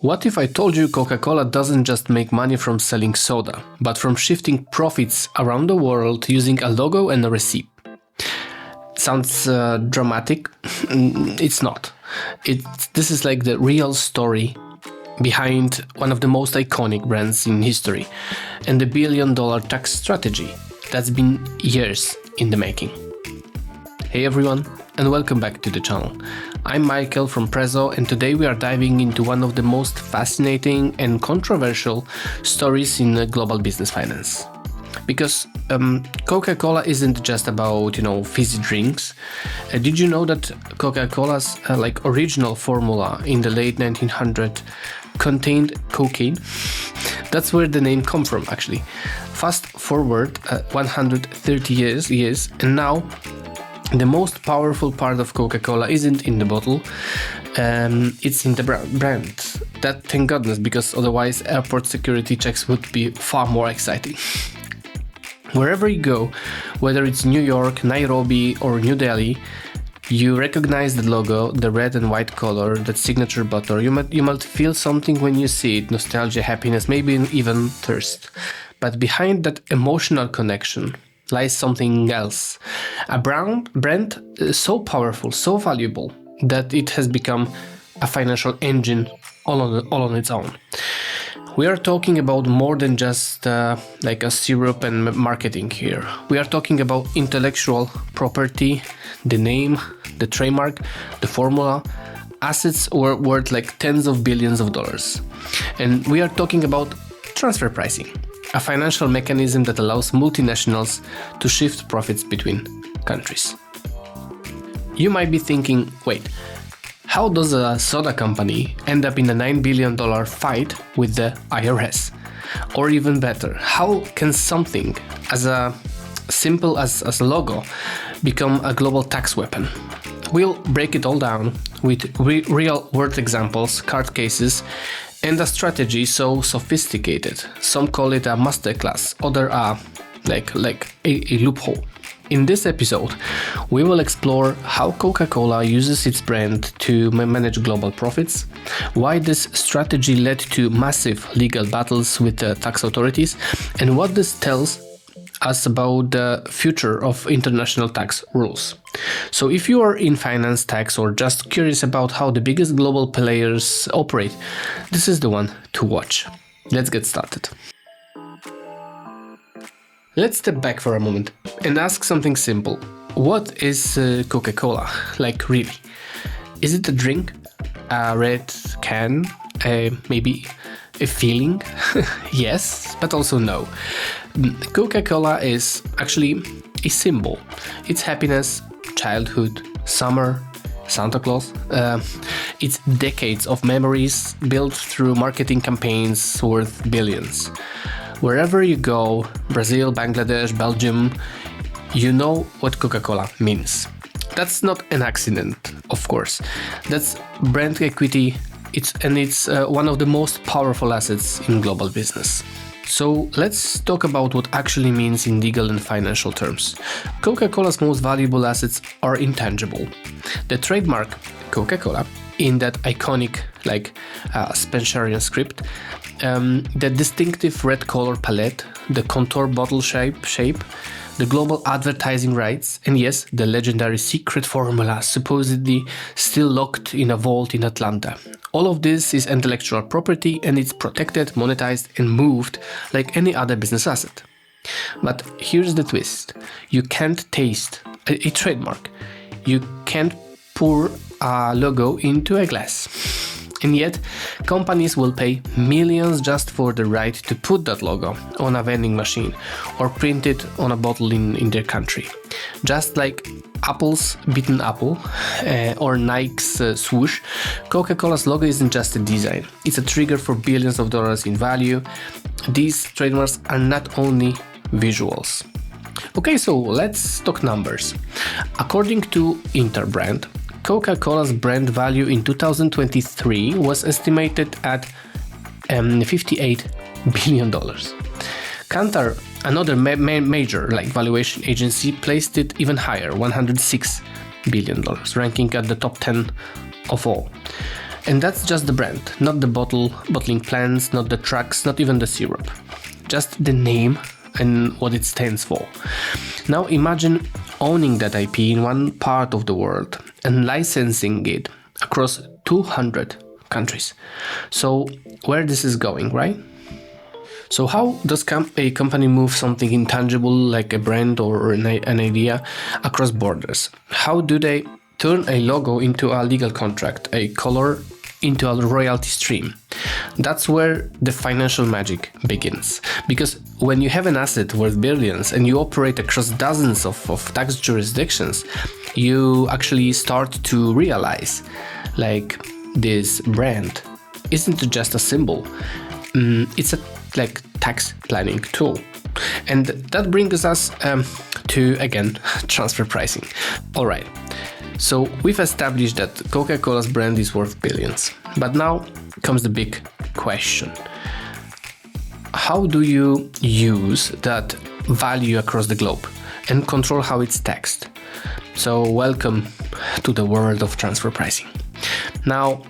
What if I told you Coca-Cola doesn't just make money from selling soda, but from shifting profits around the world using a logo and a receipt? Sounds dramatic? It's not. This is like the real story behind one of the most iconic brands in history and the billion-dollar tax strategy that's been years in the making. Hey everyone, and welcome back to the channel. I'm Michael from Prezzo, and today we are diving into one of the most fascinating and controversial stories in global business finance. Because Coca-Cola isn't just about, fizzy drinks. Did you know that Coca-Cola's original formula in the late 1900s contained cocaine? That's where the name comes from, actually. Fast forward 130 years, and now the most powerful part of Coca-Cola isn't in the bottle, it's in the brand. That, thank goodness, because otherwise airport security checks would be far more exciting. Wherever you go, whether it's New York, Nairobi or New Delhi, you recognize the logo, the red and white color, that signature bottle. You might feel something when you see it, nostalgia, happiness, maybe even thirst. But behind that emotional connection lies something else. A brand so powerful, so valuable, that it has become a financial engine all on its own. We are talking about more than just a syrup and marketing here. We are talking about intellectual property, the name, the trademark, the formula, assets worth tens of billions of dollars. And we are talking about transfer pricing, a financial mechanism that allows multinationals to shift profits between countries. You might be thinking, wait, how does a soda company end up in a $9 billion fight with the IRS? Or even better, how can something as simple as a logo become a global tax weapon? We'll break it all down with real-world examples, card cases, and a strategy so sophisticated. Some call it a masterclass, others are a loophole. In this episode, we will explore how Coca-Cola uses its brand to manage global profits, why this strategy led to massive legal battles with the tax authorities, and what this tells us about the future of international tax rules. So if you are in finance, tax, or just curious about how the biggest global players operate, this is the one to watch. Let's get started. Let's step back for a moment and ask something simple. What is Coca-Cola? Really? Is it a drink? A red can? Maybe a feeling? Yes, but also no. Coca-Cola is actually a symbol. It's happiness, childhood, summer, Santa Claus. It's decades of memories built through marketing campaigns worth billions. Wherever you go, Brazil, Bangladesh, Belgium, you know what Coca-Cola means. That's not an accident, of course. That's brand equity. It's one of the most powerful assets in global business. So let's talk about what actually means in legal and financial terms. Coca-Cola's most valuable assets are intangible. The trademark Coca-Cola, in that iconic Spencerian script, the distinctive red color palette, the contour bottle shape, the global advertising rights, and yes, the legendary secret formula supposedly still locked in a vault in Atlanta. All of this is intellectual property, and it's protected, monetized, and moved like any other business asset. But here's the twist. You can't taste a trademark. You can't pour a logo into a glass. And yet, companies will pay millions just for the right to put that logo on a vending machine or print it on a bottle in their country. Just like Apple's Beaten Apple or Nike's swoosh, Coca-Cola's logo isn't just a design. It's a trigger for billions of dollars in value. These trademarks are not only visuals. Okay, so let's talk numbers. According to Interbrand, Coca-Cola's brand value in 2023 was estimated at $58 billion. Kantar, another major valuation agency, placed it even higher, $106 billion, ranking at the top 10 of all. And that's just the brand, not the bottling plants, not the trucks, not even the syrup. Just the name and what it stands for. Now imagine owning that IP in one part of the world and licensing it across 200 countries. So where this is going, right? So how does a company move something intangible like a brand or an idea across borders? How do they turn a logo into a legal contract, a color into a royalty stream? That's where the financial magic begins. Because when you have an asset worth billions and you operate across dozens of tax jurisdictions, you actually start to realize like this brand isn't just a symbol, it's a tax planning tool. And that brings us to, again, transfer pricing. All right, so we've established that Coca-Cola's brand is worth billions. But now comes the big question. How do you use that value across the globe and control how it's taxed? So welcome to the world of transfer pricing. Now,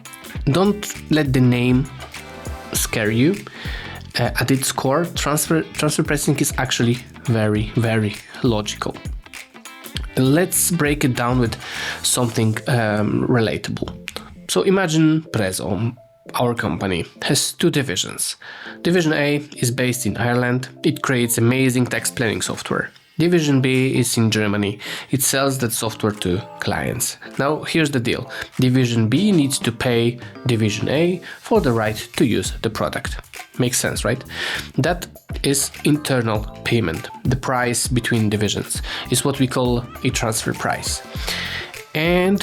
don't let the name scare you. At its core, transfer pricing is actually very, very logical. Let's break it down with something relatable. So imagine Prezzo, our company, has two divisions. Division A is based in Ireland. It creates amazing tax planning software. Division B is in Germany. It sells that software to clients. Now, here's the deal. Division B needs to pay Division A for the right to use the product. Makes sense, right? That is internal payment. The price between divisions is what we call a transfer price. And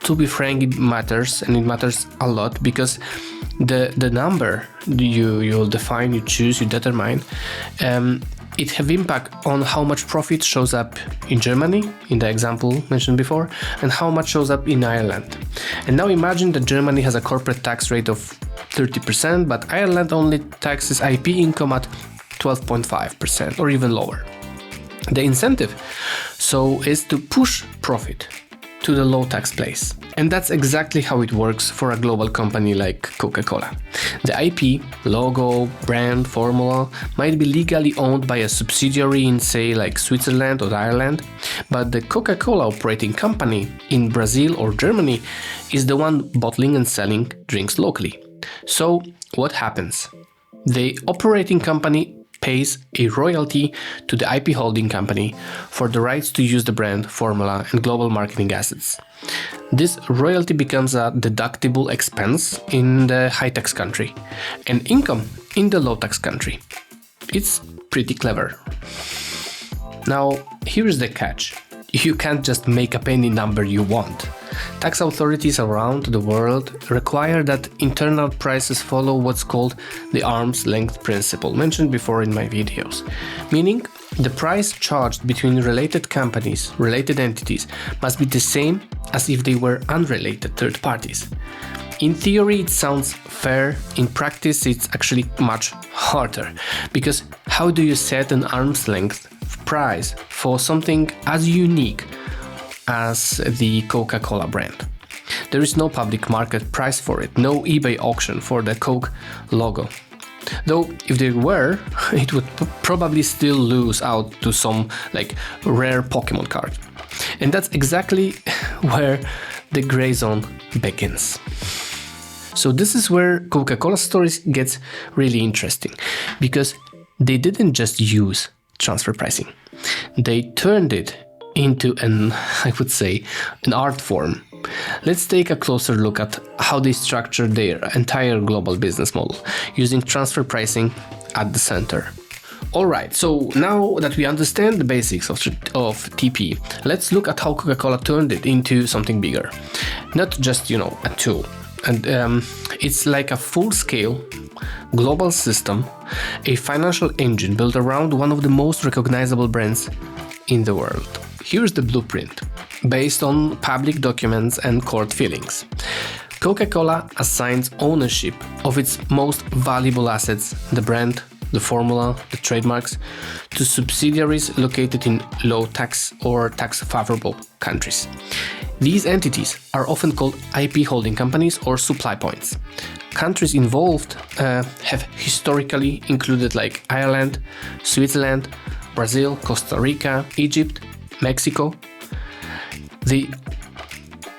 to be frank, it matters, and it matters a lot, because the number you'll define, you choose, you determine, it have impact on how much profit shows up in Germany, in the example mentioned before, and how much shows up in Ireland. And now imagine that Germany has a corporate tax rate of 30%, but Ireland only taxes IP income at 12.5% or even lower. The incentive, so, is to push profit to the low tax place. And that's exactly how it works for a global company like Coca-Cola. The IP, logo, brand, formula might be legally owned by a subsidiary in, say, like Switzerland or Ireland, but the Coca-Cola operating company in Brazil or Germany is the one bottling and selling drinks locally. So what happens? The operating company pays a royalty to the IP holding company for the rights to use the brand, formula, and global marketing assets. This royalty becomes a deductible expense in the high tax country and income in the low tax country. It's pretty clever. Now, here's the catch. You can't just make up any number you want. Tax authorities around the world require that internal prices follow what's called the arm's length principle, mentioned before in my videos. Meaning, the price charged between related companies, related entities, must be the same as if they were unrelated third parties. In theory, it sounds fair. In practice, it's actually much harder. Because how do you set an arm's length price for something as unique as the Coca-Cola brand? There is no public market price for it, no eBay auction for the Coke logo. Though if there were, it would probably still lose out to some rare Pokemon card. And that's exactly where the gray zone begins. So this is where Coca-Cola stories gets really interesting, because they didn't just use transfer pricing. They turned it into an art form. Let's take a closer look at how they structured their entire global business model, using transfer pricing at the center. Alright, so now that we understand the basics of TP, let's look at how Coca-Cola turned it into something bigger. Not just, a tool. And it's like a full-scale global system, a financial engine built around one of the most recognizable brands in the world. Here's the blueprint, based on public documents and court filings. Coca-Cola assigns ownership of its most valuable assets, the brand, the formula, the trademarks, to subsidiaries located in low tax or tax favorable countries. These entities are often called IP holding companies or supply points. Countries involved have historically included like Ireland, Switzerland, Brazil, Costa Rica, Egypt, Mexico. The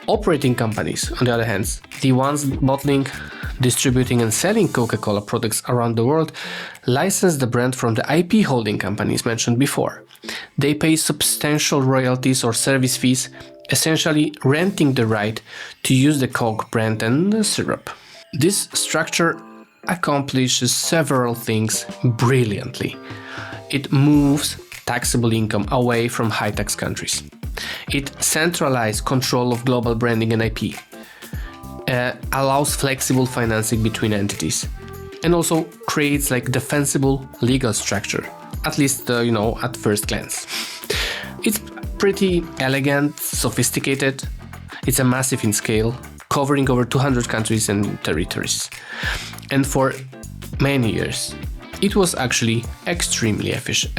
operating companies, on the other hand, the ones bottling, distributing and selling Coca-Cola products around the world, license the brand from the IP holding companies mentioned before. They pay substantial royalties or service fees, essentially renting the right to use the Coke brand and the syrup. This structure accomplishes several things brilliantly. It moves taxable income away from high-tax countries. It centralizes control of global branding and IP, allows flexible financing between entities, and also creates like defensible legal structure, at least at first glance. It's pretty elegant, sophisticated. It's a massive in scale, covering over 200 countries and territories. And for many years, it was actually extremely efficient.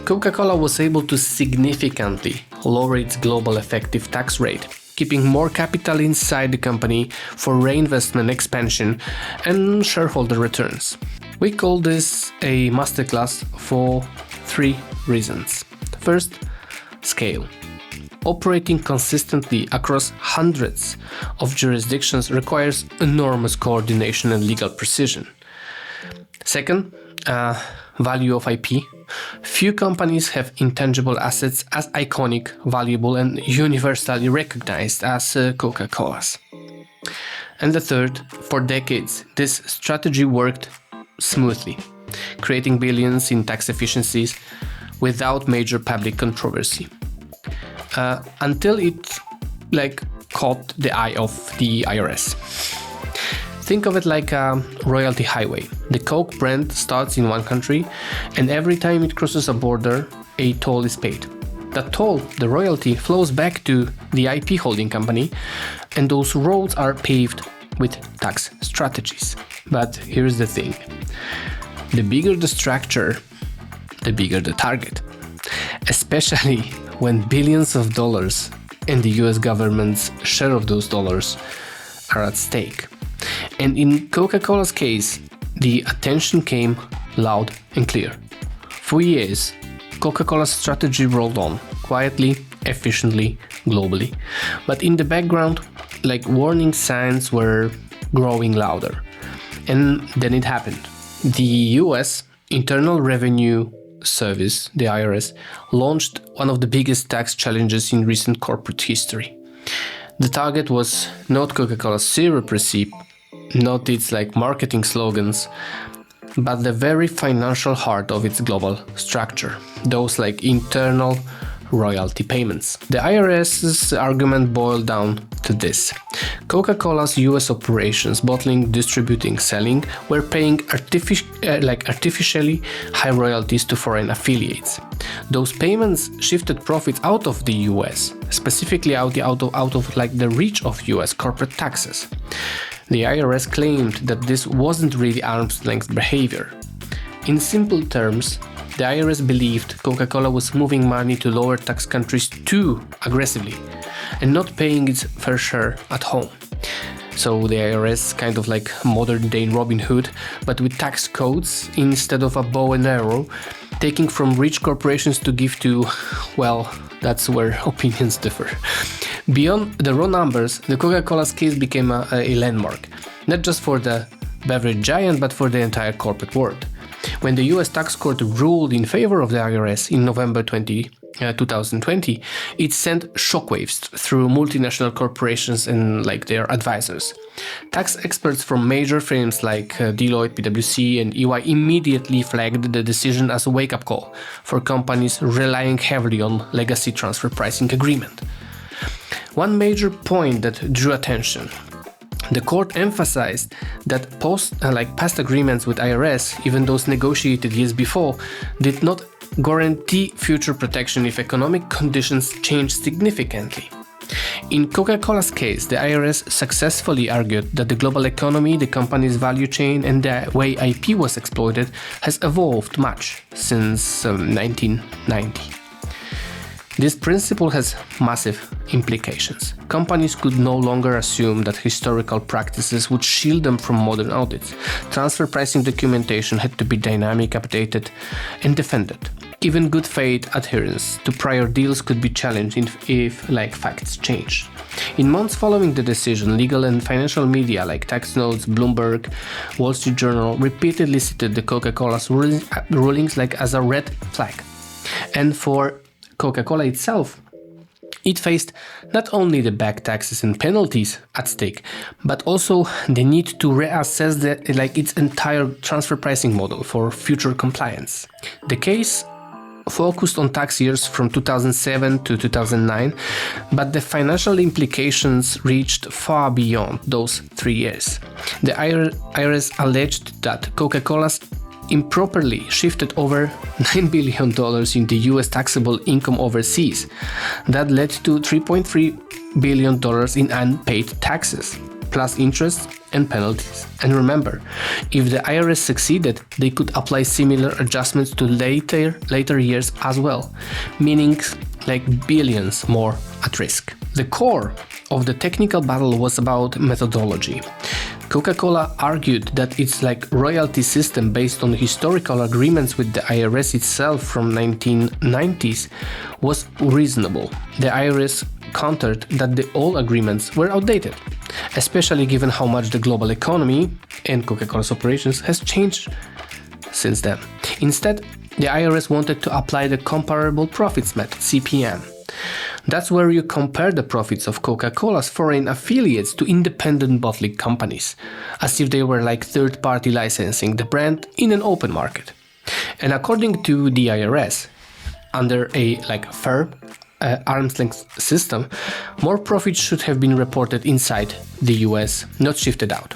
Coca-Cola was able to significantly lower its global effective tax rate, keeping more capital inside the company for reinvestment, expansion, and shareholder returns. We call this a masterclass for 3 reasons. First, scale. Operating consistently across hundreds of jurisdictions requires enormous coordination and legal precision. Second, value of IP. Few companies have intangible assets as iconic, valuable, and universally recognized as Coca-Cola's. And the third, for decades, this strategy worked smoothly, creating billions in tax efficiencies without major public controversy. Until it caught the eye of the IRS. Think of it like a royalty highway. The Coke brand starts in one country, and every time it crosses a border, a toll is paid. That toll, the royalty, flows back to the IP holding company, and those roads are paved with tax strategies. But here's the thing. The bigger the structure, the bigger the target. Especially when billions of dollars and the US government's share of those dollars are at stake. And in Coca-Cola's case, the attention came loud and clear. For years, Coca-Cola's strategy rolled on, quietly, efficiently, globally. But in the background, warning signs were growing louder. And then it happened. The US Internal Revenue Service, the IRS, launched one of the biggest tax challenges in recent corporate history. The target was not Coca-Cola's syrup receipt, not its marketing slogans, but the very financial heart of its global structure, those internal royalty payments. The IRS's argument boiled down to this. Coca-Cola's US operations, bottling, distributing, selling, were paying artificially high royalties to foreign affiliates. Those payments shifted profits out of the US, specifically out of the reach of US corporate taxes. The IRS claimed that this wasn't really arm's length behavior. In simple terms, the IRS believed Coca-Cola was moving money to lower tax countries too aggressively and not paying its fair share at home. So the IRS, kind of like modern day Robin Hood, but with tax codes instead of a bow and arrow, taking from rich corporations to give to, well, that's where opinions differ. Beyond the raw numbers, the Coca-Cola's case became a landmark, not just for the beverage giant, but for the entire corporate world. When the US tax court ruled in favor of the IRS in November 2020, it sent shockwaves through multinational corporations and their advisors. Tax experts from major firms like Deloitte, PwC, and EY immediately flagged the decision as a wake-up call for companies relying heavily on legacy transfer pricing agreement. One major point that drew attention. The court emphasized that past agreements with IRS, even those negotiated years before, did not guarantee future protection if economic conditions changed significantly. In Coca-Cola's case, the IRS successfully argued that the global economy, the company's value chain, and the way IP was exploited has evolved much since 1990. This principle has massive implications. Companies could no longer assume that historical practices would shield them from modern audits. Transfer pricing documentation had to be dynamic, updated, and defended. Even good faith adherence to prior deals could be challenged if facts change. In months following the decision, legal and financial media like Tax Notes, Bloomberg, Wall Street Journal repeatedly cited the Coca-Cola's rulings as a red flag. And for Coca-Cola itself, it faced not only the back taxes and penalties at stake, but also the need to reassess its entire transfer pricing model for future compliance. The case focused on tax years from 2007 to 2009, but the financial implications reached far beyond those 3 years. The IRS alleged that Coca-Cola's improperly shifted over $9 billion into US taxable income overseas. That led to $3.3 billion in unpaid taxes, plus interest and penalties. And remember, if the IRS succeeded, they could apply similar adjustments to later years as well, meaning billions more at risk. The core of the technical battle was about methodology. Coca-Cola argued that its royalty system based on historical agreements with the IRS itself from 1990s was reasonable. The IRS countered that all agreements were outdated, especially given how much the global economy and Coca-Cola's operations has changed since then. Instead, the IRS wanted to apply the comparable profits method, CPM. That's where you compare the profits of Coca-Cola's foreign affiliates to independent bottling companies, as if they were third-party licensing the brand in an open market. And according to the IRS, under a fair arm's length system, more profits should have been reported inside the US, not shifted out.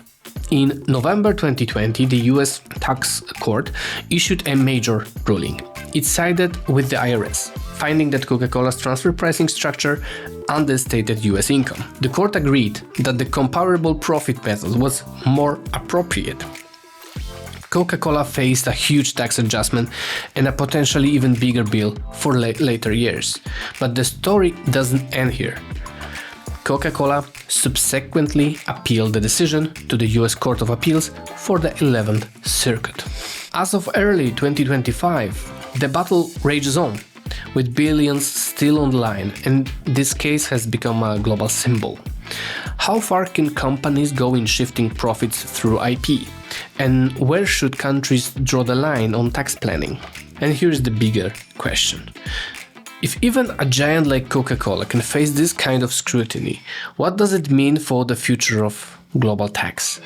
In November 2020, the US Tax Court issued a major ruling. It sided with the IRS, finding that Coca-Cola's transfer pricing structure understated US income. The court agreed that the comparable profit method was more appropriate. Coca-Cola faced a huge tax adjustment and a potentially even bigger bill for later years. But the story doesn't end here. Coca-Cola subsequently appealed the decision to the US Court of Appeals for the 11th Circuit. As of early 2025, the battle rages on, with billions still on the line, and this case has become a global symbol. How far can companies go in shifting profits through IP? And where should countries draw the line on tax planning? And here's the bigger question. If even a giant like Coca-Cola can face this kind of scrutiny, what does it mean for the future of global tax?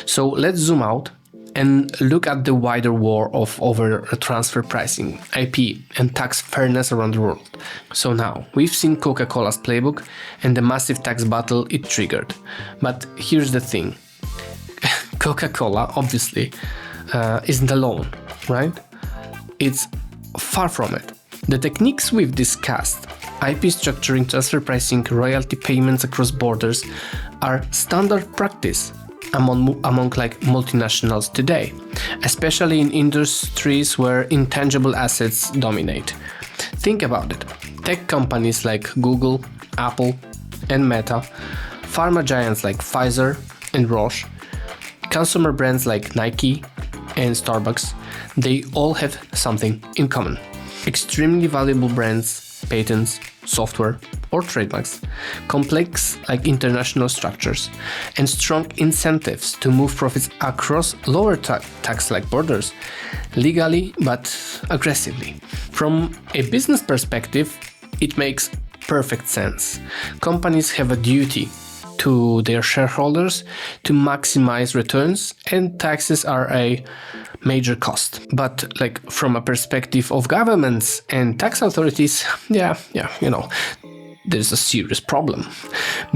So let's zoom out and look at the wider war over transfer pricing, IP, and tax fairness around the world. So now, we've seen Coca-Cola's playbook and the massive tax battle it triggered. But here's the thing. Coca-Cola, obviously, isn't alone, right? It's far from it. The techniques we've discussed, IP structuring, transfer pricing, royalty payments across borders, are standard practice among multinationals today, especially in industries where intangible assets dominate. Think about it. Tech companies like Google, Apple, and Meta, pharma giants like Pfizer and Roche, consumer brands like Nike and Starbucks, they all have something in common. Extremely valuable brands, patents, software, or trademarks, complex international structures, and strong incentives to move profits across lower tax borders, legally but aggressively. From a business perspective, it makes perfect sense. Companies have a duty to their shareholders to maximize returns, and taxes are a major cost. But from a perspective of governments and tax authorities, there's a serious problem.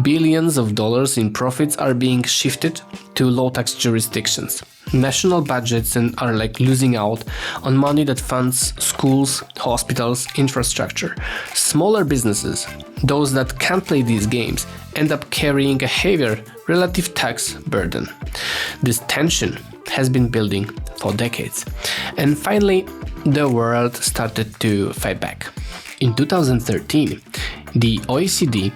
Billions of dollars in profits are being shifted to low tax jurisdictions. National budgets are losing out on money that funds schools, hospitals, infrastructure. Smaller businesses, those that can't play these games, end up carrying a heavier relative tax burden. This tension has been building for decades. And finally, the world started to fight back. In 2013, the OECD,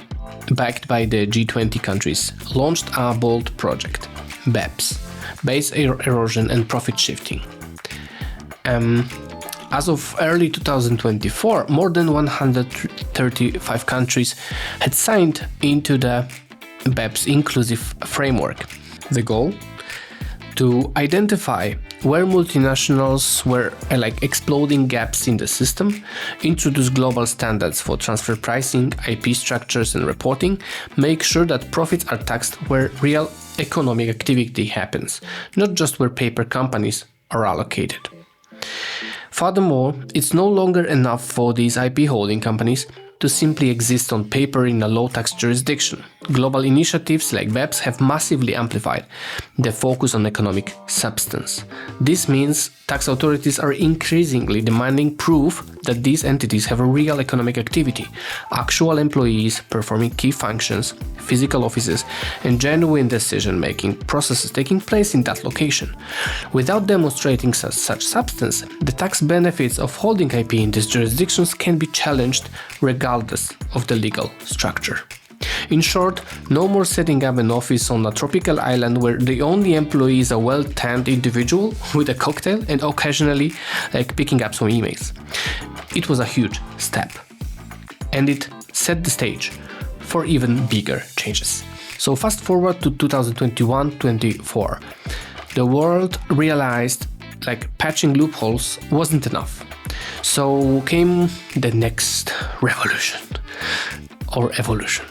backed by the G20 countries, launched a bold project, BEPS, Base Erosion and Profit Shifting. As of early 2024, more than 135 countries had signed into the BEPS inclusive framework. The goal? To identify where multinationals were exploding gaps in the system, introduce global standards for transfer pricing, IP structures and reporting, make sure that profits are taxed where real economic activity happens, not just where paper companies are allocated. Furthermore, it's no longer enough for these IP holding companies to simply exist on paper in a low-tax jurisdiction. Global initiatives like BEPS have massively amplified the focus on economic substance. This means tax authorities are increasingly demanding proof that these entities have a real economic activity, actual employees performing key functions, physical offices, and genuine decision-making processes taking place in that location. Without demonstrating such substance, the tax benefits of holding IP in these jurisdictions can be challenged regardless of the legal structure. In short, no more setting up an office on a tropical island where the only employee is a well-tanned individual with a cocktail and occasionally picking up some emails. It was a huge step, and it set the stage for even bigger changes. So fast forward to 2021-24. The world realized patching loopholes wasn't enough. So came the next revolution or evolution.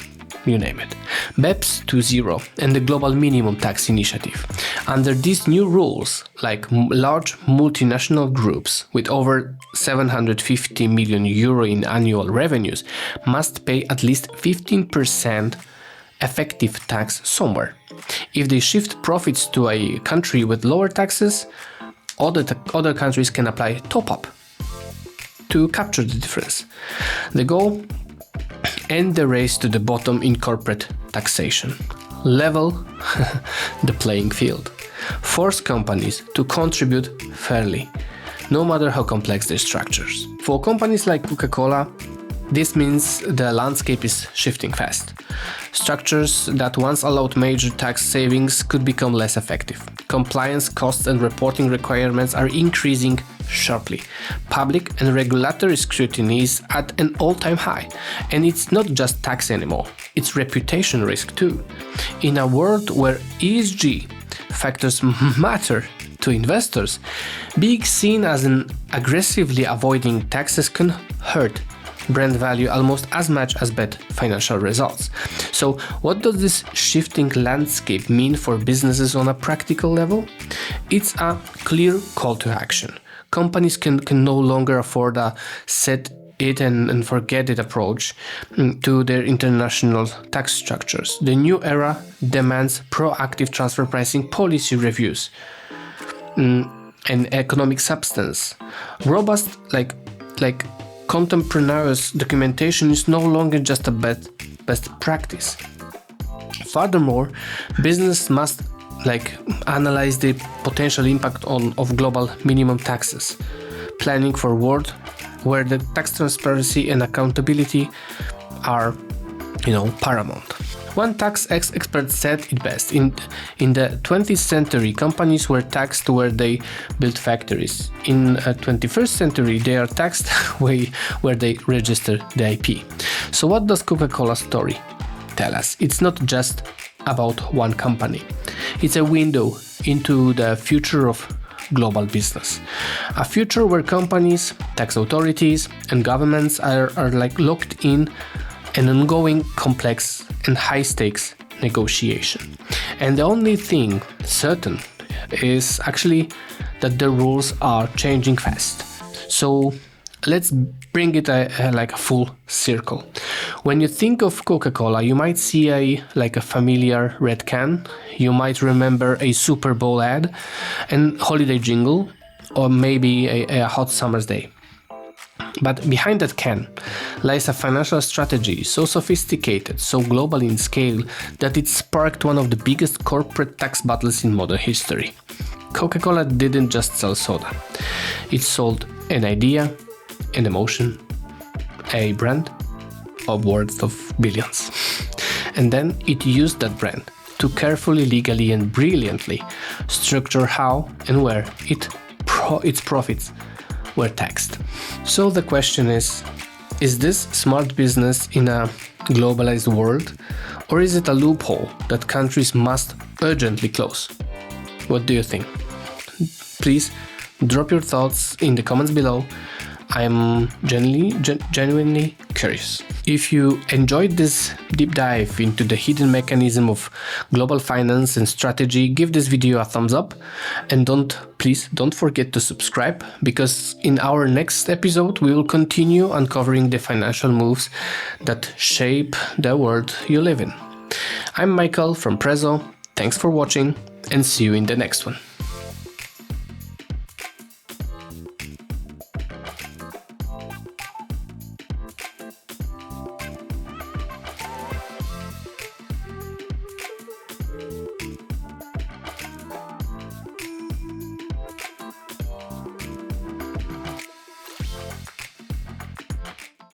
You name it. BEPS 2.0 and the Global Minimum Tax Initiative. Under these new rules, large multinational groups with over 750 million euro in annual revenues must pay at least 15% effective tax somewhere. If they shift profits to a country with lower taxes, other countries can apply top-up to capture the difference. The goal? End the race to the bottom in corporate taxation. Level the playing field. Force companies to contribute fairly, no matter how complex their structures. For companies like Coca-Cola, this means the landscape is shifting fast. Structures that once allowed major tax savings could become less effective. Compliance costs and reporting requirements are increasing sharply. Public and regulatory scrutiny is at an all-time high, and it's not just tax anymore, it's reputation risk too. In a world where ESG factors matter to investors, being seen as an aggressively avoiding taxes can hurt brand value almost as much as bad financial results. So what does this shifting landscape mean for businesses on a practical level? It's a clear call to action. Companies can no longer afford a set it and forget it approach to their international tax structures. The new era demands proactive transfer pricing policy reviews and economic substance. Robust contemporaneous documentation is no longer just a best practice. Furthermore, business must analyze the potential impact of global minimum taxes, planning for a world where the tax transparency and accountability are, paramount. One tax expert said it best: in the 20th century, companies were taxed where they built factories. In the 21st century, they are taxed where they register the IP. So what does Coca-Cola story tell us? It's not just about one company. It's a window into the future of global business. A future where companies, tax authorities, and governments are locked in an ongoing, complex, and high-stakes negotiation. And the only thing certain is actually that the rules are changing fast. So let's bring it a full circle. When you think of Coca-Cola, you might see a familiar red can. You might remember a Super Bowl ad and holiday jingle, or maybe a hot summer's day. But behind that can lies a financial strategy so sophisticated, so global in scale, that it sparked one of the biggest corporate tax battles in modern history. Coca-Cola didn't just sell soda. It sold an idea, an emotion, a brand of worth of billions. And then it used that brand to carefully, legally and brilliantly structure how and where its profits were taxed. So the question is this smart business in a globalized world, or is it a loophole that countries must urgently close? What do you think? Please drop your thoughts in the comments below. I'm genuinely curious. If you enjoyed this deep dive into the hidden mechanism of global finance and strategy, give this video a thumbs up, and please don't forget to subscribe, because in our next episode we will continue uncovering the financial moves that shape the world you live in. I'm Michael from Prezzo. Thanks for watching, and see you in the next one.